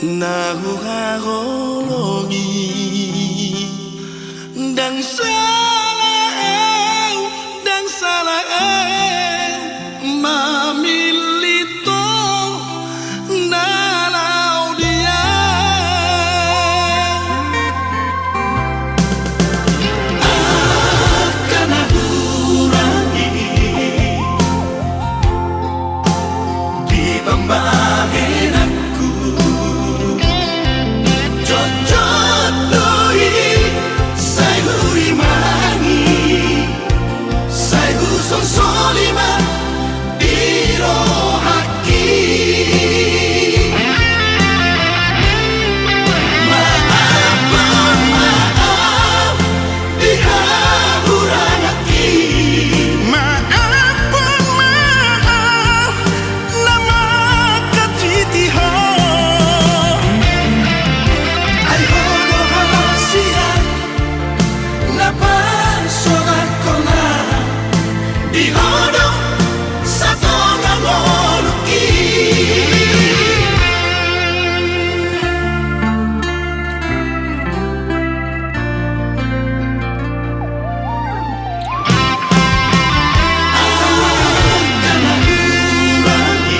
Nahuharologi dan salah mamilito nalau dia akan kurangi di pembagian aku cocok doi saya huri mangi saya huson solima biro haki maaf dihahurang hati maaf nama katitiho ay hono hasia napasorak ko na di hono sa tongang oluki akan kurangi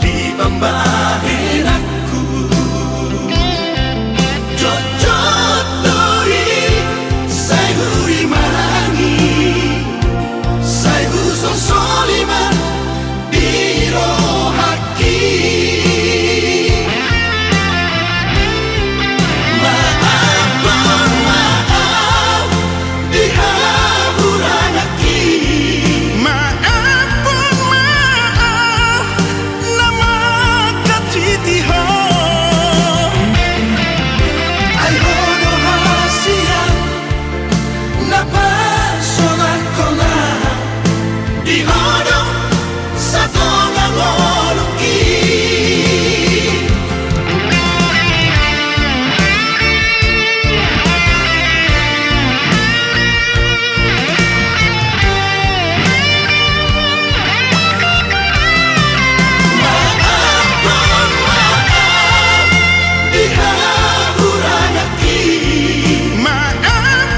di pembagian aku cocok doi saya huri mangi saya huson solima biro haki maaf dihahurang haki maaf nama katitiho ay hono hasia napasorak ko na di hono sa tongang oluki dihahurang hati maaf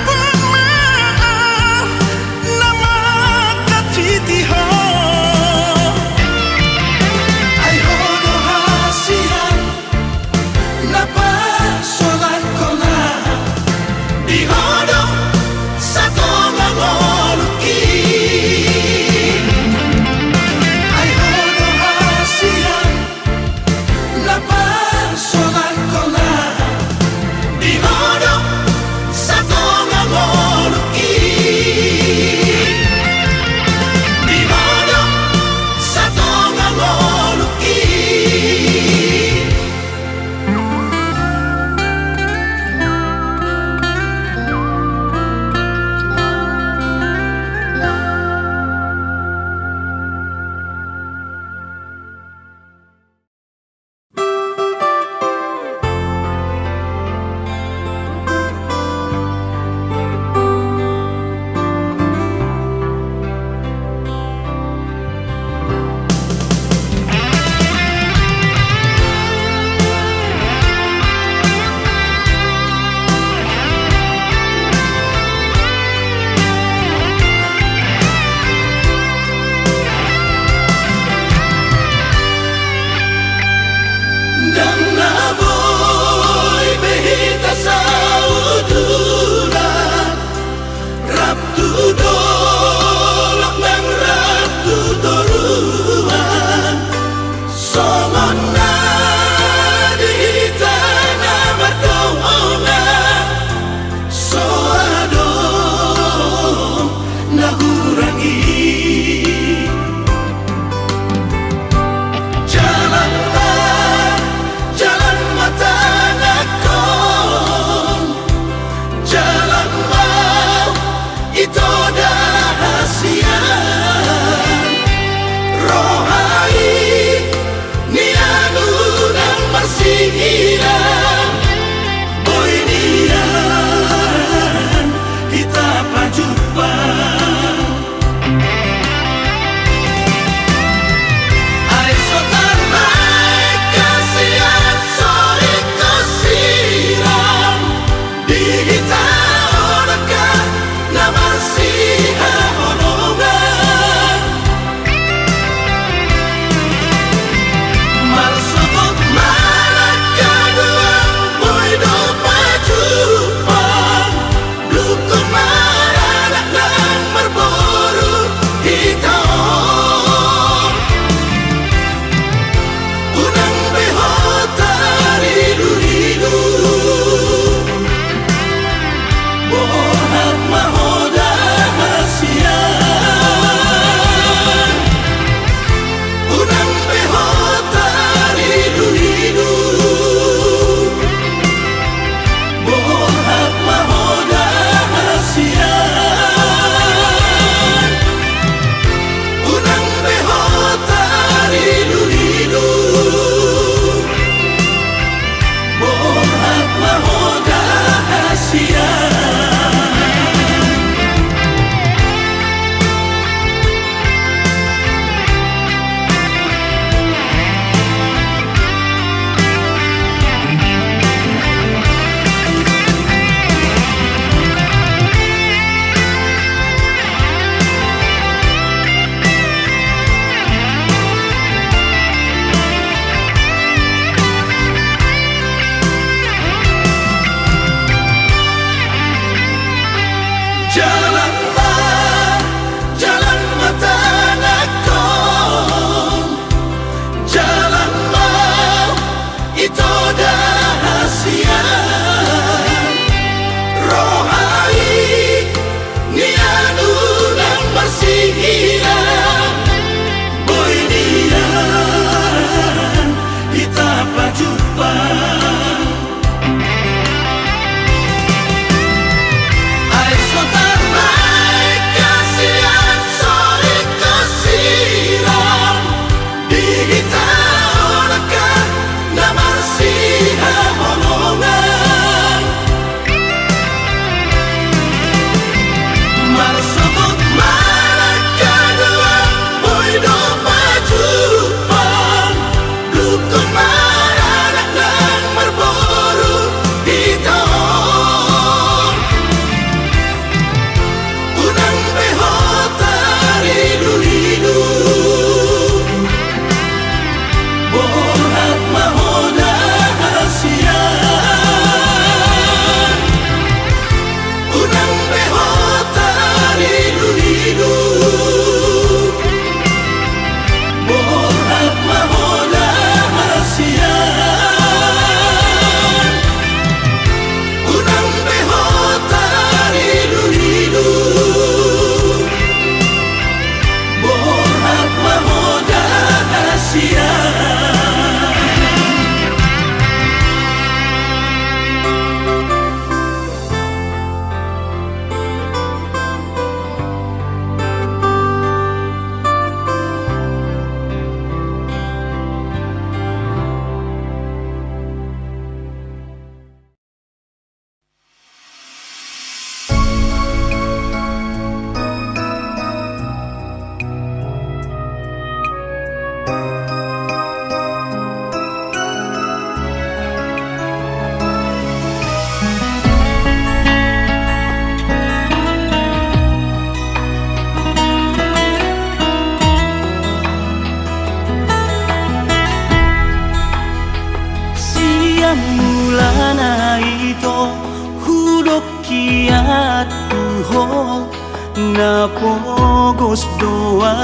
na pogos doa.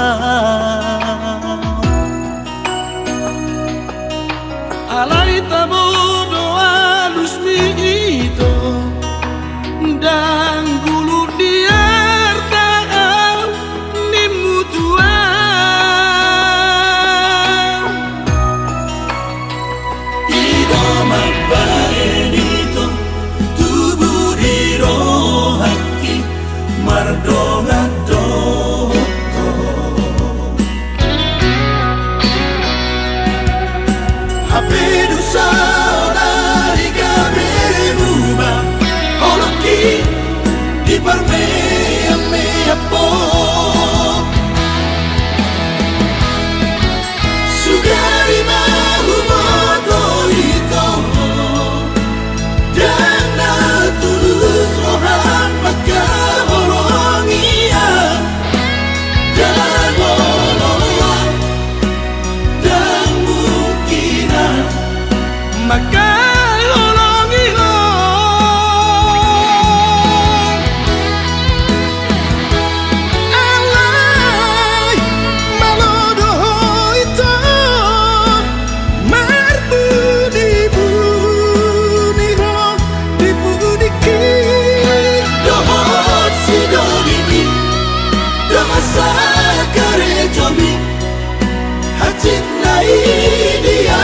Alay tabo doa lus mi ito dan gulu diar taal ni mutua. Ido mabae dito tubuh di roh hati mardonga doto. Hapedu saona di kaberuba holoki di parmea mea po. Sugari mahu moto ito dan tulus rohan maka holongia dan holongan dan mungkinan maka holongi ho. Alay malodo ito marbudi buni ho dibudi ki dohot si dogimi domasa kare jomi hacit nai dia.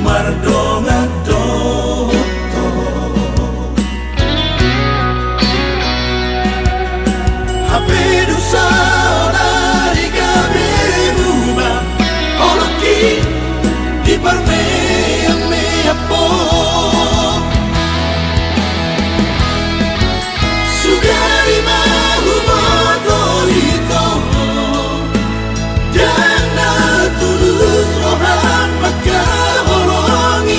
Mardonga doto. Hapedu saona di kaberuba holoki di parmea mea po. Sugari mahu moto ito dan tulus rohan maka holongi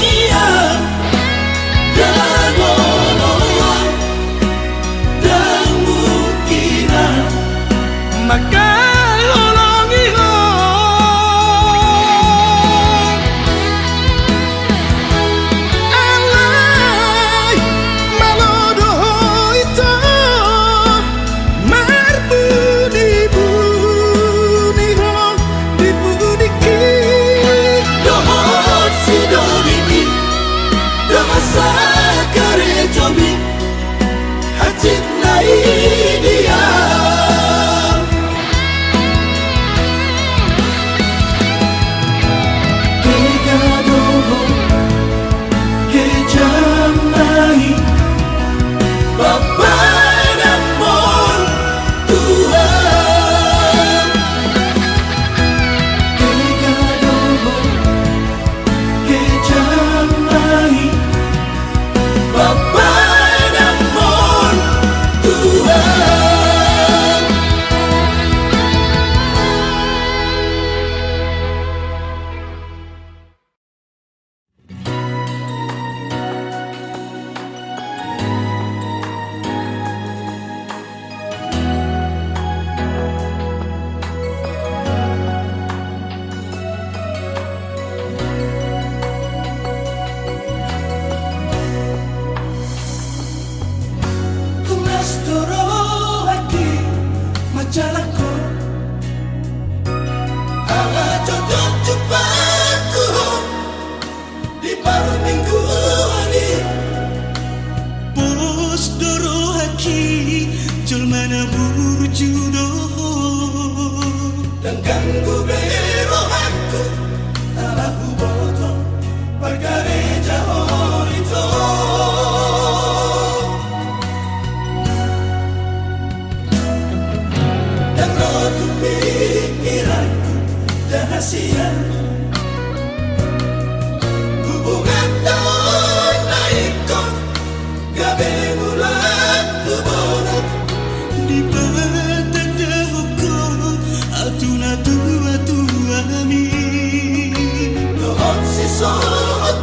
sesaat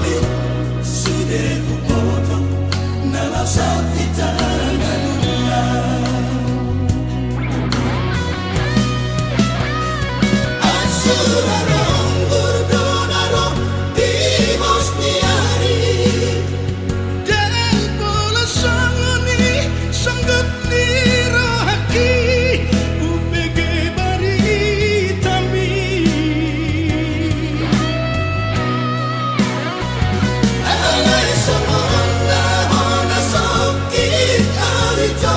sudah ku potong dalam sakit tangan dunia. Asurarong berdonarong di Bosniari dan bola sangoni sanggup dirohaki UPG baritami. Alay semona hona sakit arito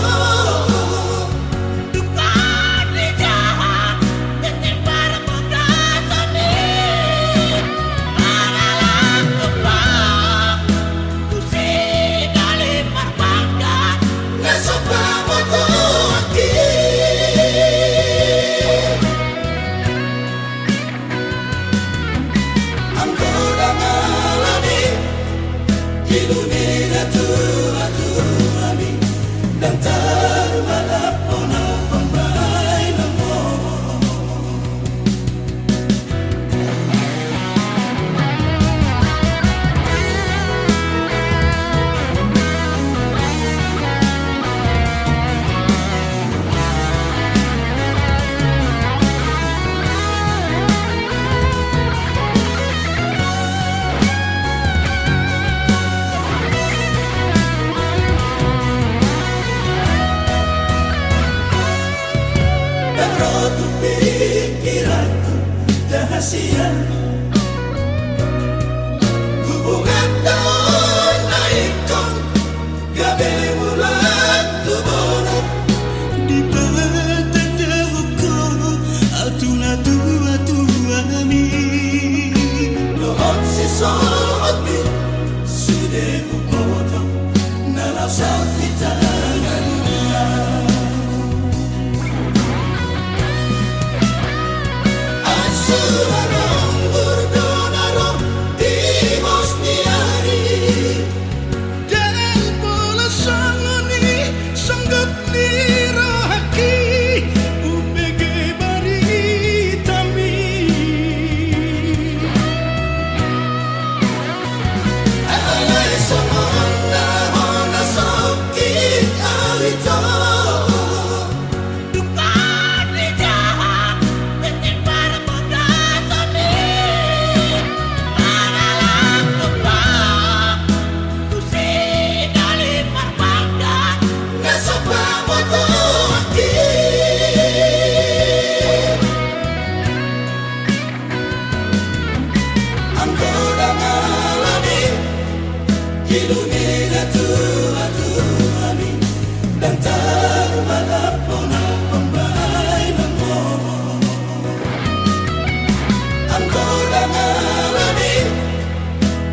Dunia tua mi dan terbalap pona pembaik namo. Rotu pikiranku rahasia hubungan tahun naikkan gabe bulan tubuh di tanda hukum altuna tua mi lohon sesaat sudah ku potong dalam sakit tangan dunia. Asurarong berdonarong di Bosniari dan bola sangoni sanggup dirohaki UPG baritami. Alay semona hona sakit arito dunia tua mi dan terbalap pona pembaik namo. Angko dan alami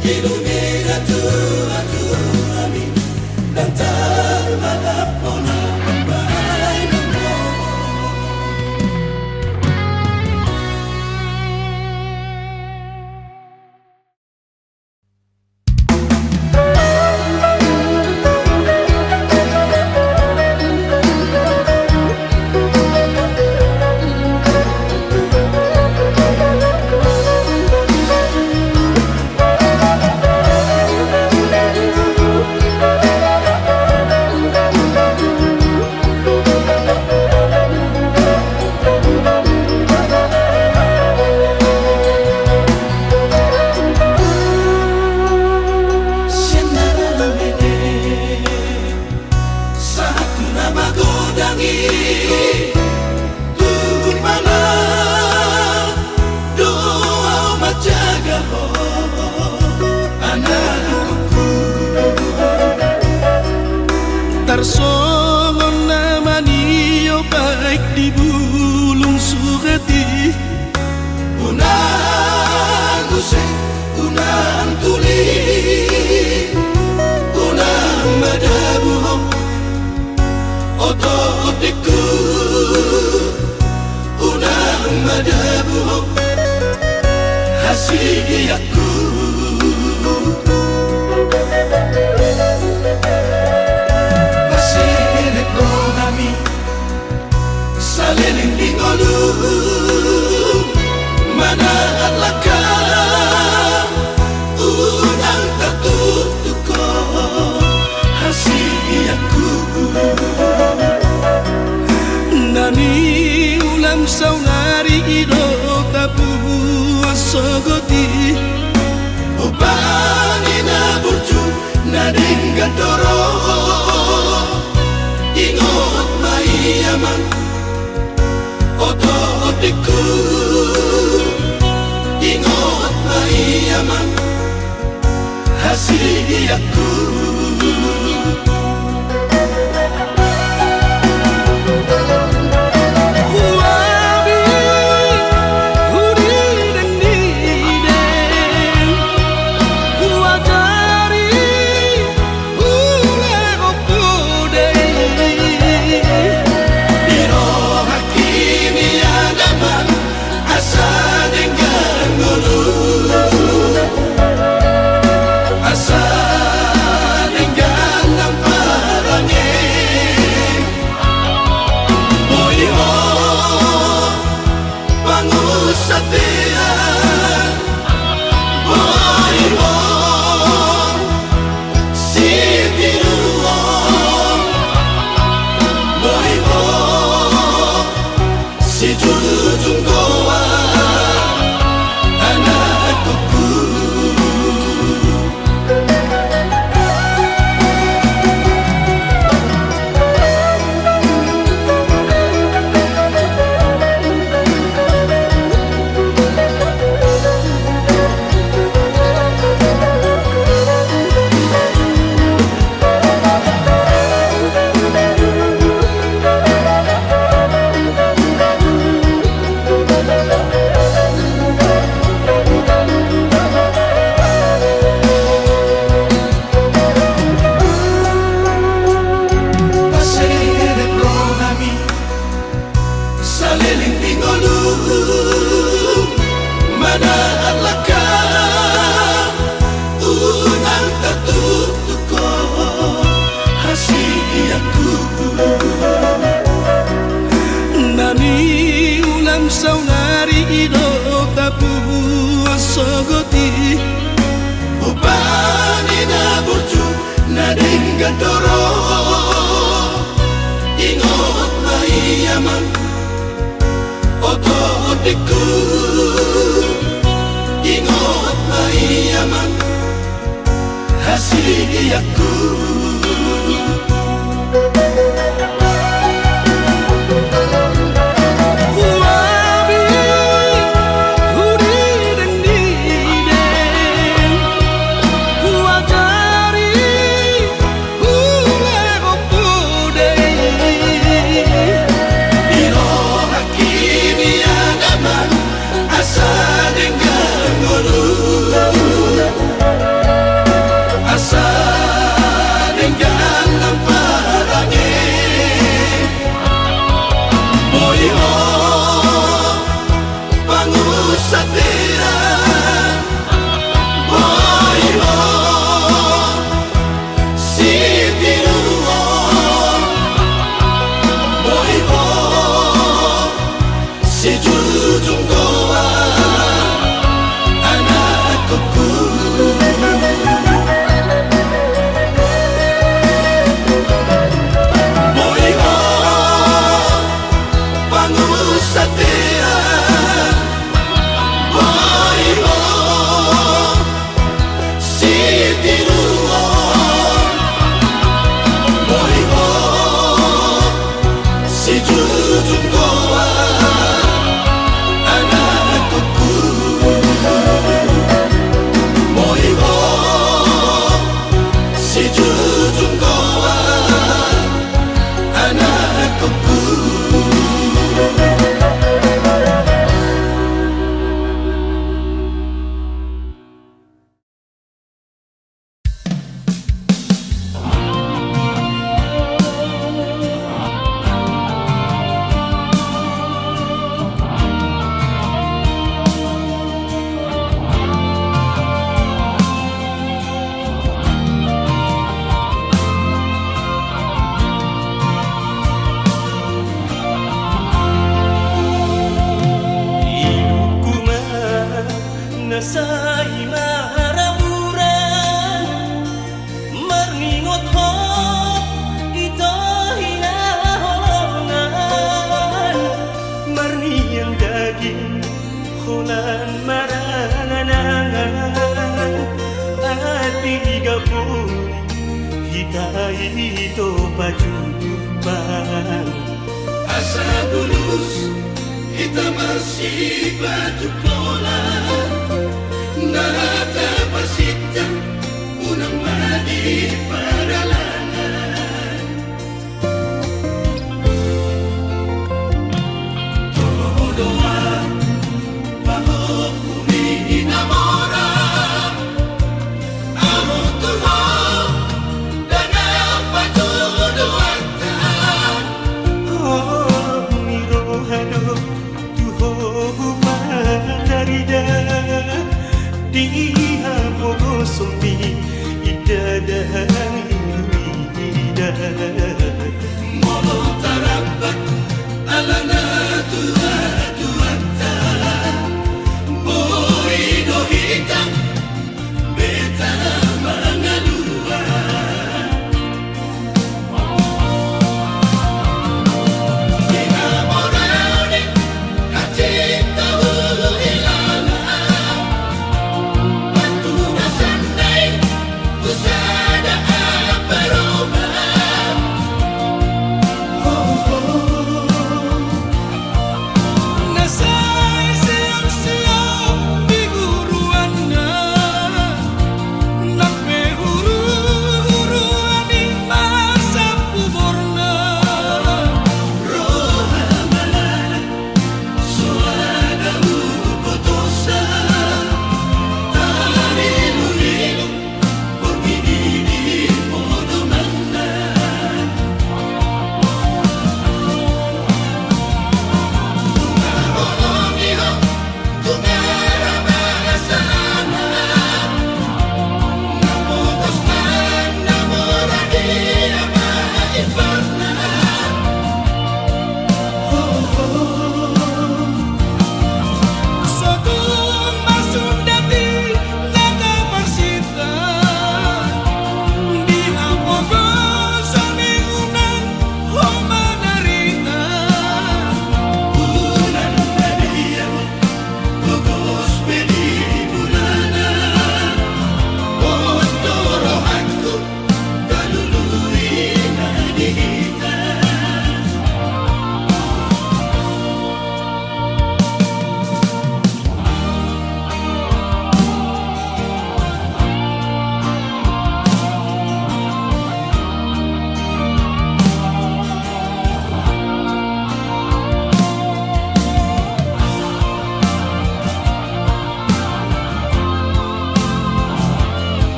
dunia tua mi dan terbalap pona pembaik namo. sogoti Upani na burju na denggadoro Ingot maiyaman Oto otiku Ingot maiyaman Hasiyaku saunari idok tapu sogoti Upani na burju na denggadoro Ingot maiyaman Oto otiku Ingot maiyaman Hasiyaku bulan marah pun hitai itu pajumpa Asa bulus kita masih batu pola Nata pasita unang madi paralangan Doa bahwa kumi namora Amo tulong dan apa tuduhata oh mirohado tuho manarida diha mogosombi idadani ida Molo tarabat alana tuata Boido hitam beta mangalua Ina morani kacinta ilana Batu nasandai kusada aparoma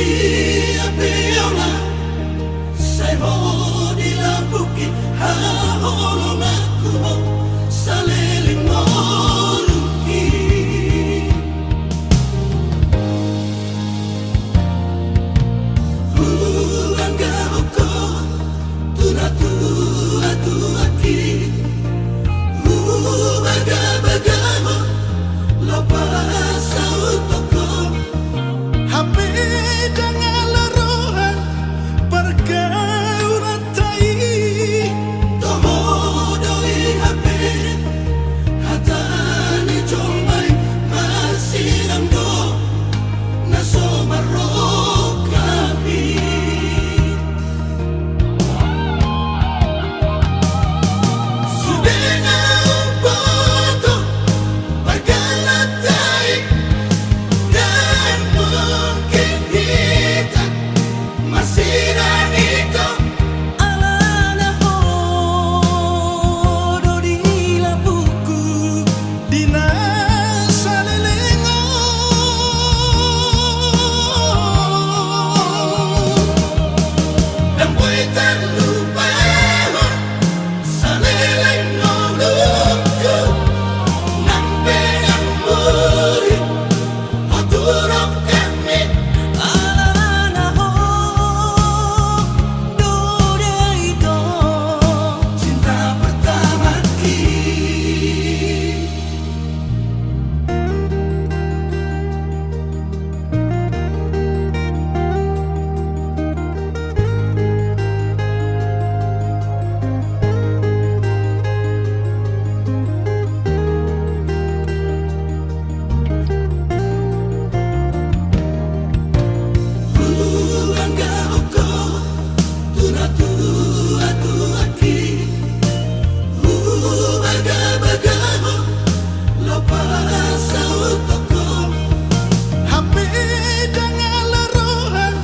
dia peola sai ho di la buki ha ho no naku ho salele moruki anga hoko tuna tua tua ki baga baga ho lo pasa utoko Hape dengan lerohan pergaulan tai toho doi hape hatani jomai masiram do naso marokabi sudena upoto pagalatai dan mungkin kita masiram itu Alana hodo di labuku Dina salelengo dan buitan lupa saleleng noluku nampe yang muri oturok kami Alana hodo itu cinta pertama kita. Anga hoko tuna tua tua ki baga baga ho lo pasa utoko Hape dengan lerohan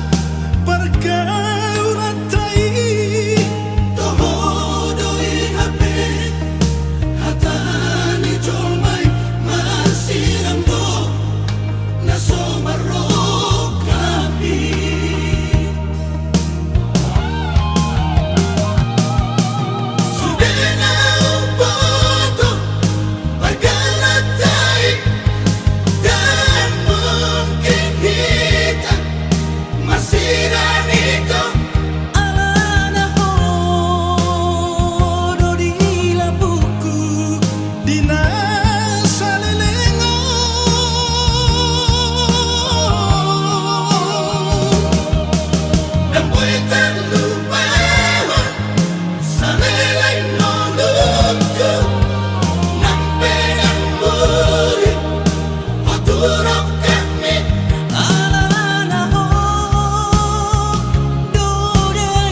pergaulan tai toho doi hape hatani jomai masiram do naso marokabi sudena upoto pagalatai dan mungkin kita masiram itu Alana hodo di labuku Dina salelengo dan buitan lupa saleleng noluku nampe yang muri oturok kami Alana hodo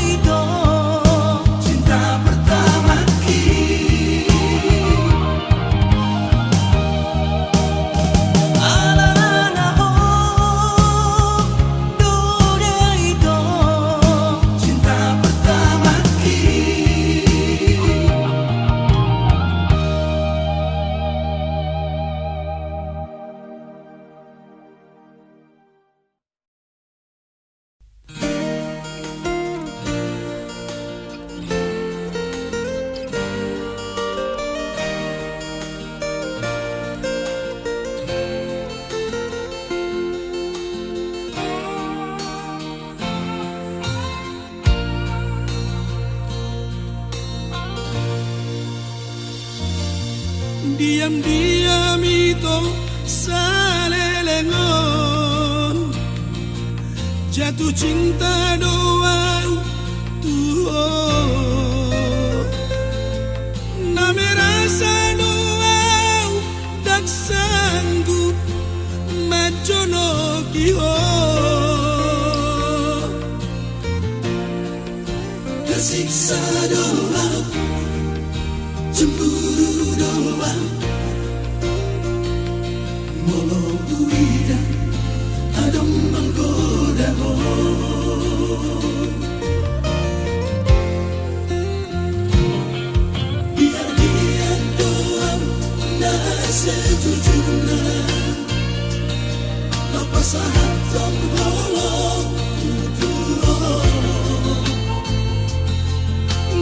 itu cinta pertama kita. Alana hodo itu Cinta pertama kita. Diam-diam itu salelengon Jatuh cinta doa tuho Name rasa doa dak sanggup majono kiho Tersiksa doa cemburu doa molo uida adom menggoda ho biar dia doa na sejujurnya Pasahat tong holong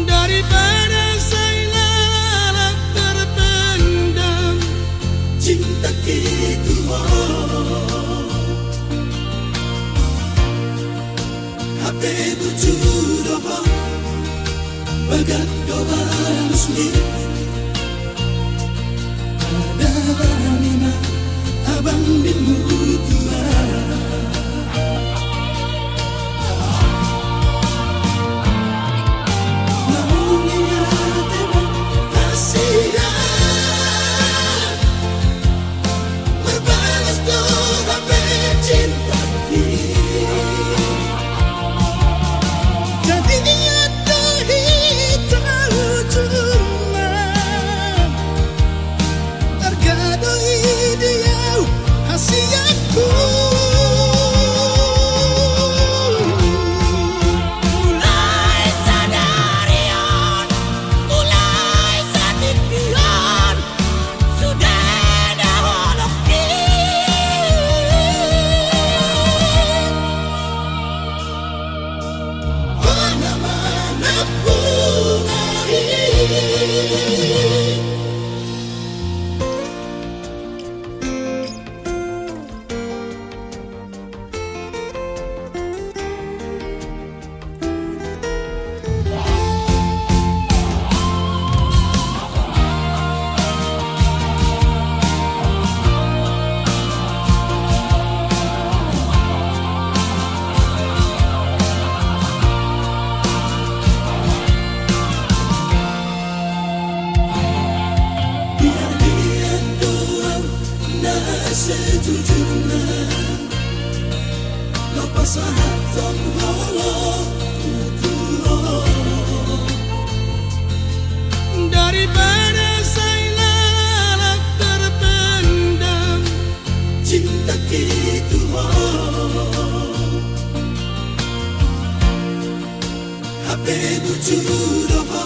daripada saya lalap terpendam cinta gitu HP bujur apa bagat doa musmi ada banima abang bimu tua namun ingat emang kasihan berbalas doa cinta jadi nyata hitam cuma tergado dia hasiaku mulai sadarian mulai satipian sudah daholokin mana-mana pungahi sejujurnya lepas hatong holong daripada saya lalap terpendam cinta gitu HP bujur apa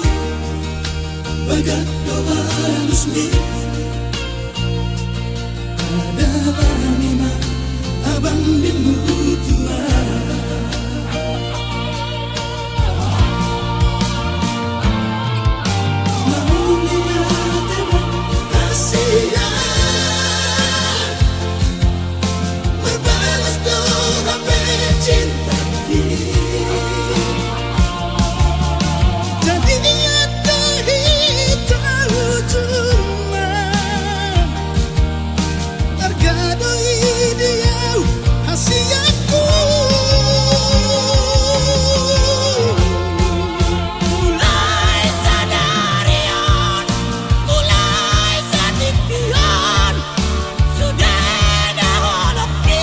bagat doa musmi ada banima abang bimu tua namun ingat emang kasihan berbalas doa cinta jadi nyata hitam cuma tergado dia hasiaku mulai sadarian mulai satipian sudah daholokin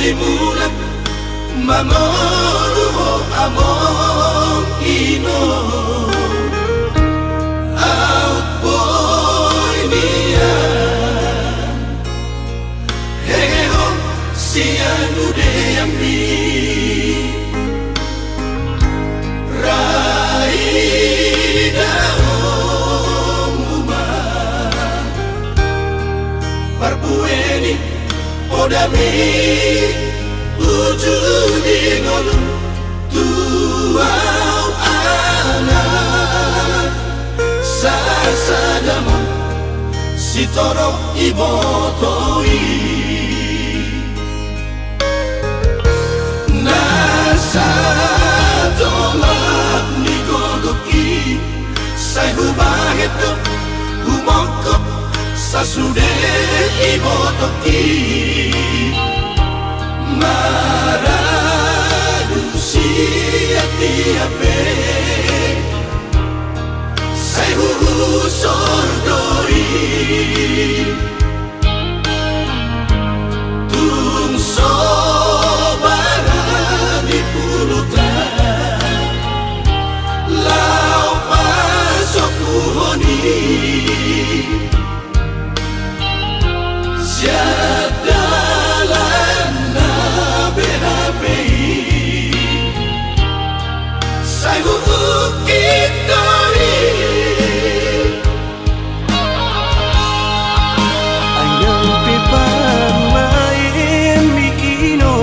Mulang mangoluho among ino out boy niya heho siyan udeyang mi raida omuma parbueni odami ujudi ngolu tuau ana sasadamo sitoro ibotoi nasa tolak nigogoki sai hubaheto humongkop sasude ibotoki maradusi ati-ape sai sordoi tung sobara di pulutan lau pasok kuhoni siadalan na BHPI sai ukit doi ayang pepamain mikino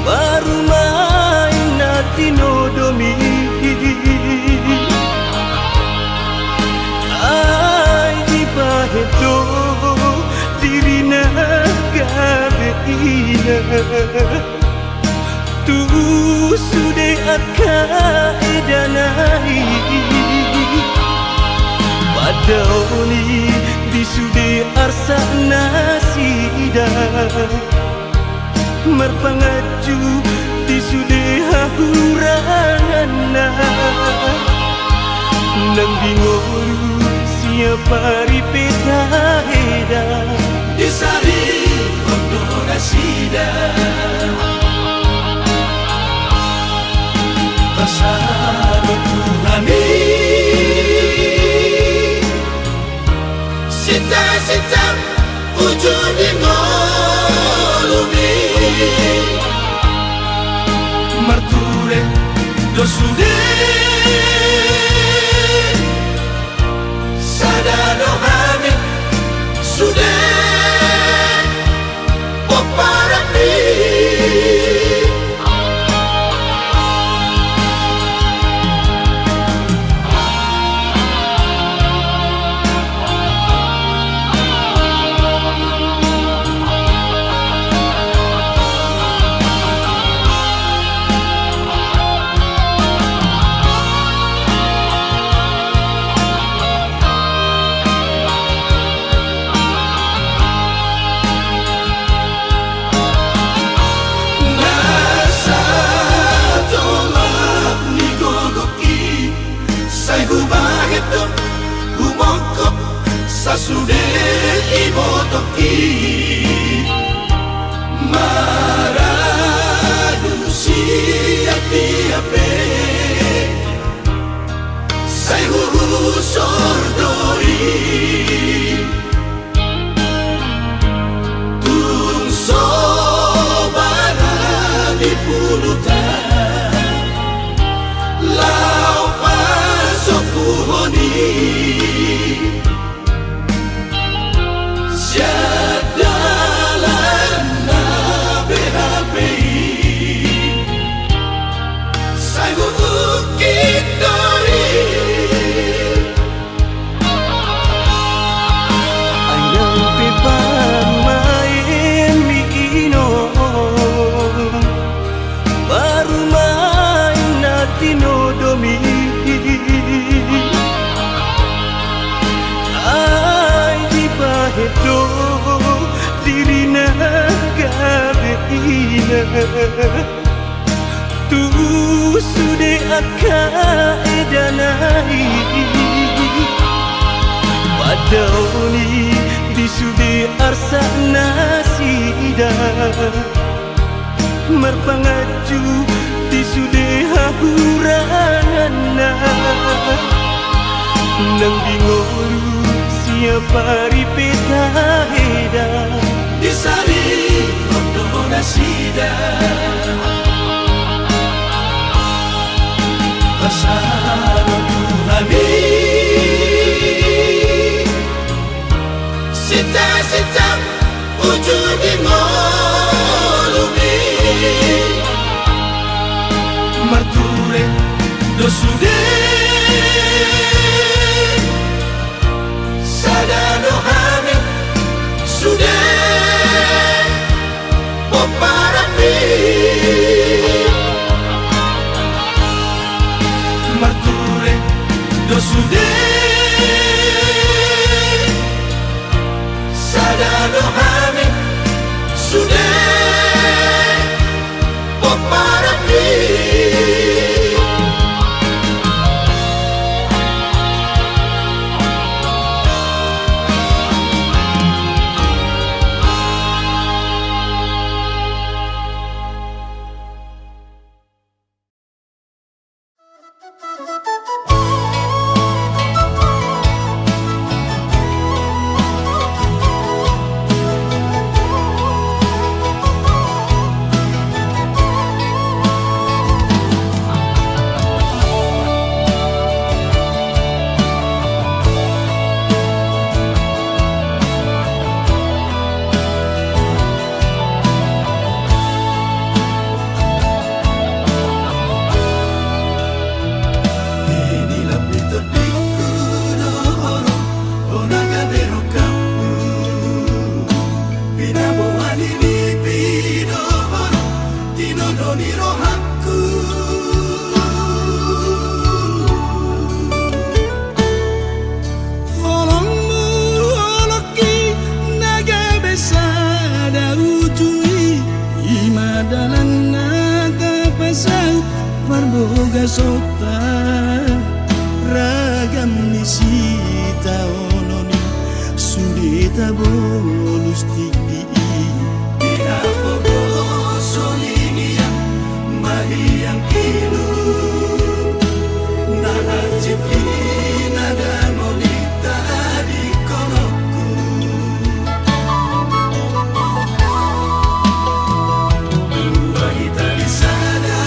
baru main natino domi ay di pahedo dirina gabeina tu sude akka edanai padauni di sude arsa nasida merpangaju di sude hahurana nang bingoru siapa ripeta heda disari kondora sida bersama Tuhani sita-sita ujung di ngolumi marture dosude sadado hami sudah poparapi sasude ibotoki maradusi ati-ape sai sordoi tung sobara di pulutan lau pasok kuhoni siadalan na BHPI sai ukit doi ayang pepamain mikino baru main natino domi ay di pahedo dirina gabeina tu sude akka edanai padauni di sude arsa nasida Mar pangaju di sudeha hurangana nang dingolu siapa ripeta heda di sari kondo nasida pasano tuhami sita ujung di molumi marture dosude sadano hami sude poparapi marture dosude sadano hami sude poparapi Marboga sota ragam nisita ononi sudeta bolus tiki ina pogo solinia mahiyang kilu nana cipi nada molita di konoku dua kita di sana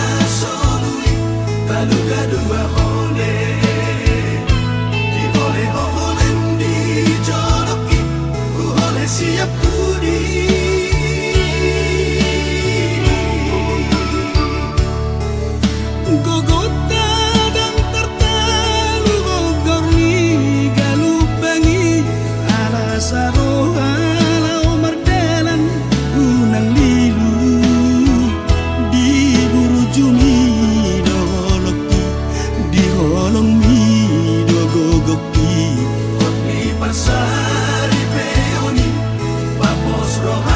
Taluga dua hole di hole holen di joloki ku hole siap pudi Gogota dan tertalu gogorni galubangi ala saroha lau mardalan unang lilu di buru jumi Holong mi dogogoki Kotni pasari peoni papos roha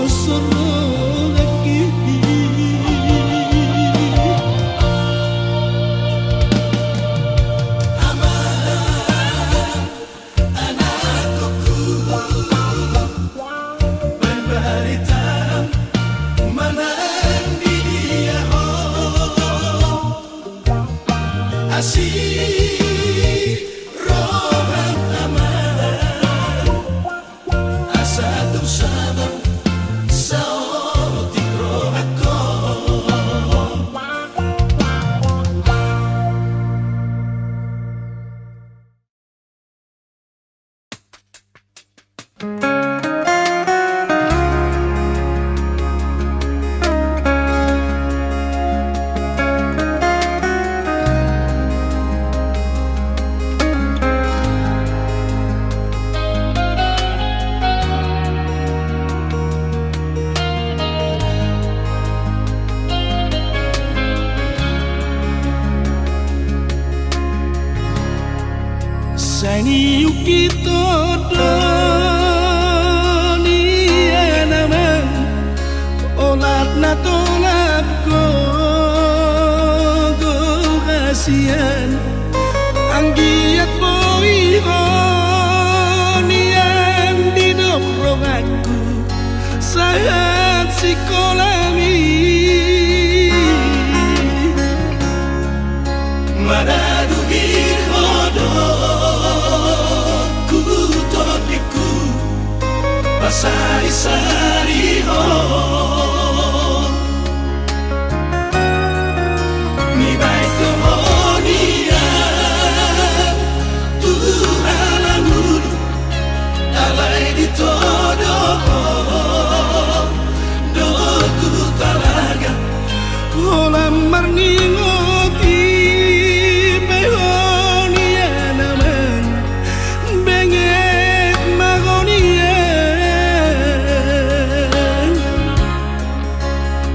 sorogaki Asih rohan aman asa tusabang sa otik rohako Sani yuki todo ni naman olat na tolak ko kasihan ang giat boy niyan di dobrong aku saat si kolami Maraduhir hodo kutotiku pasari-sari ho mi baik kehonian Tuhan amur alai di todo doku talaga olam marningoti behonia naman benget magonian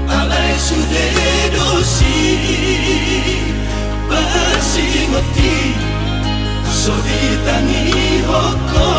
alai sude dosi pasingoti soditani hoko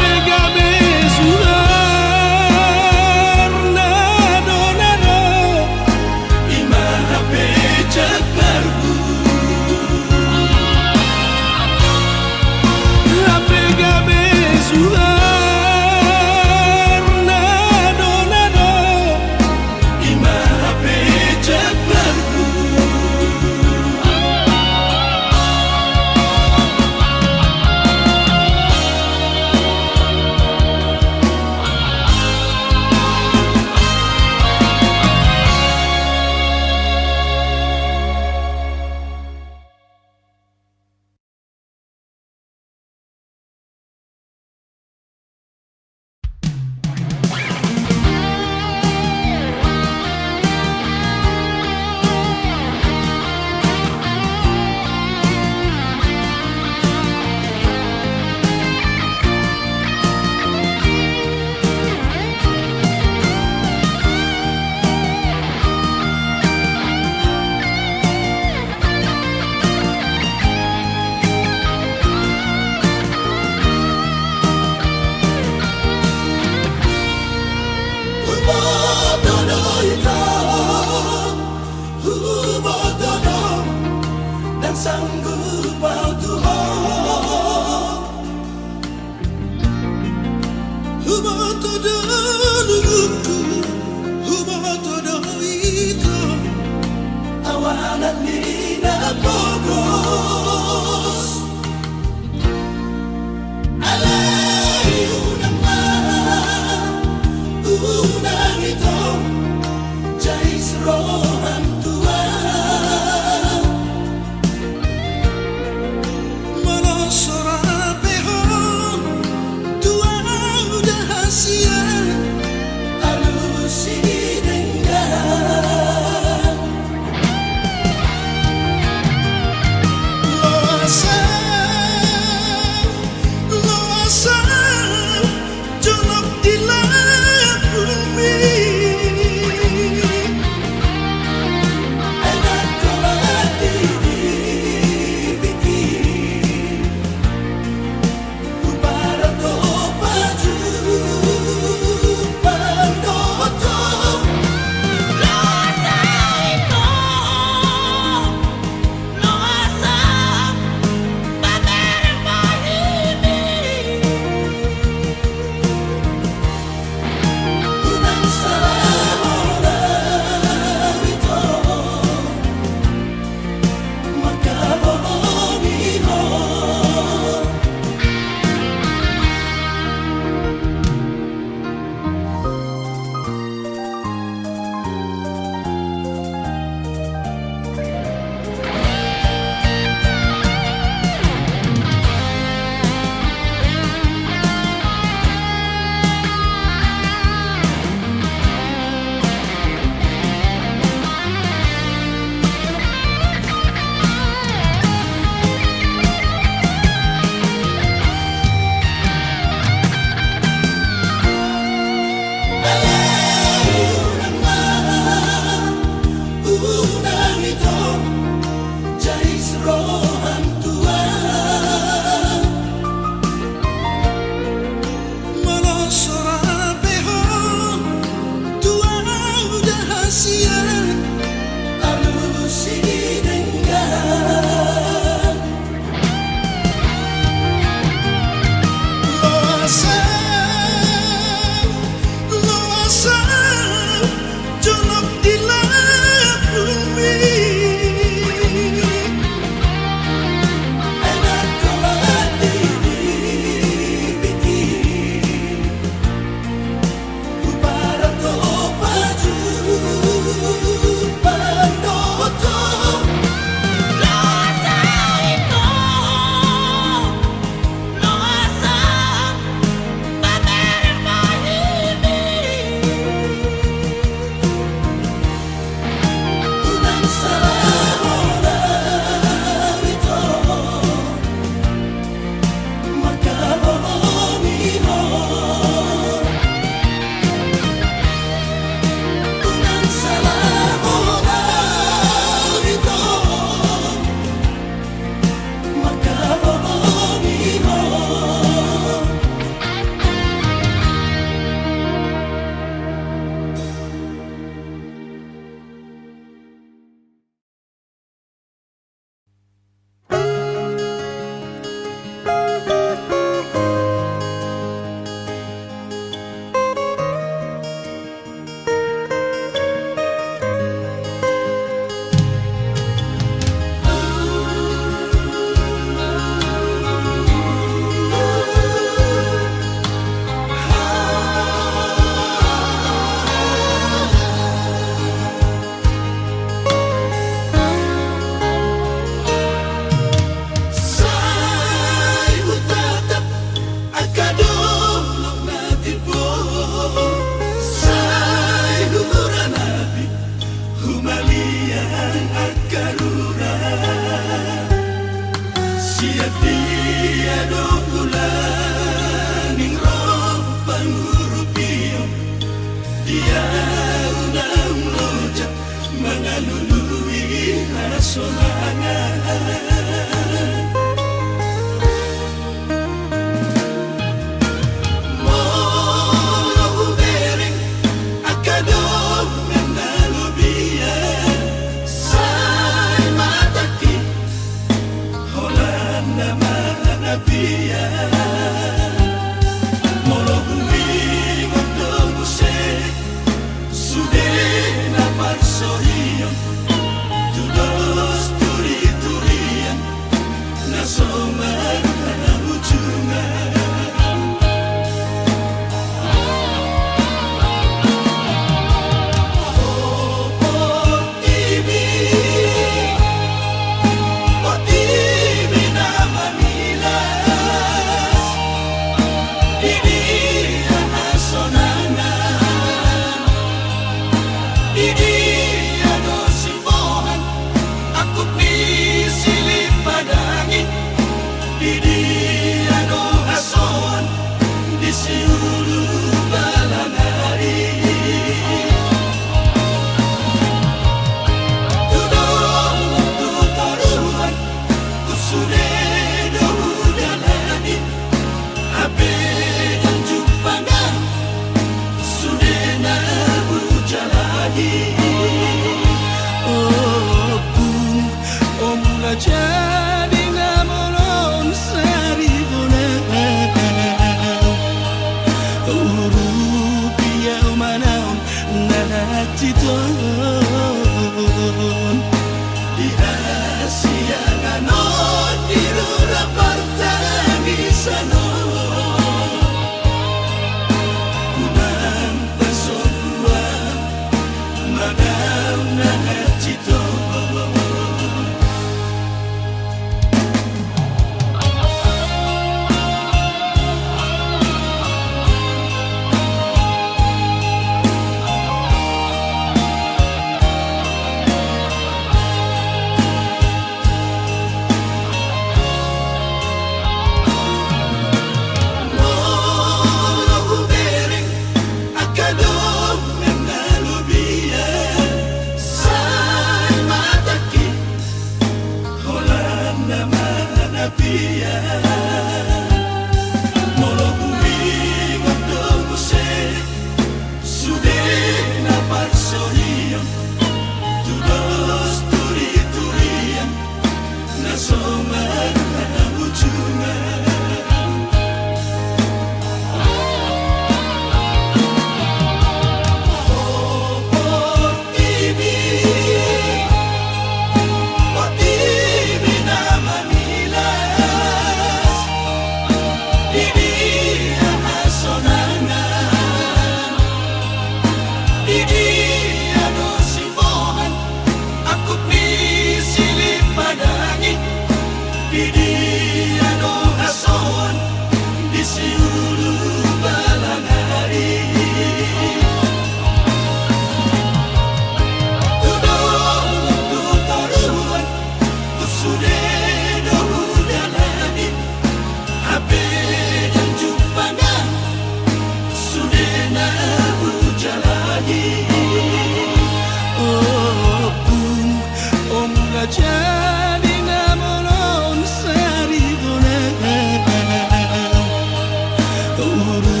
Uru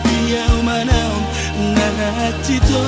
piau manaum nana cito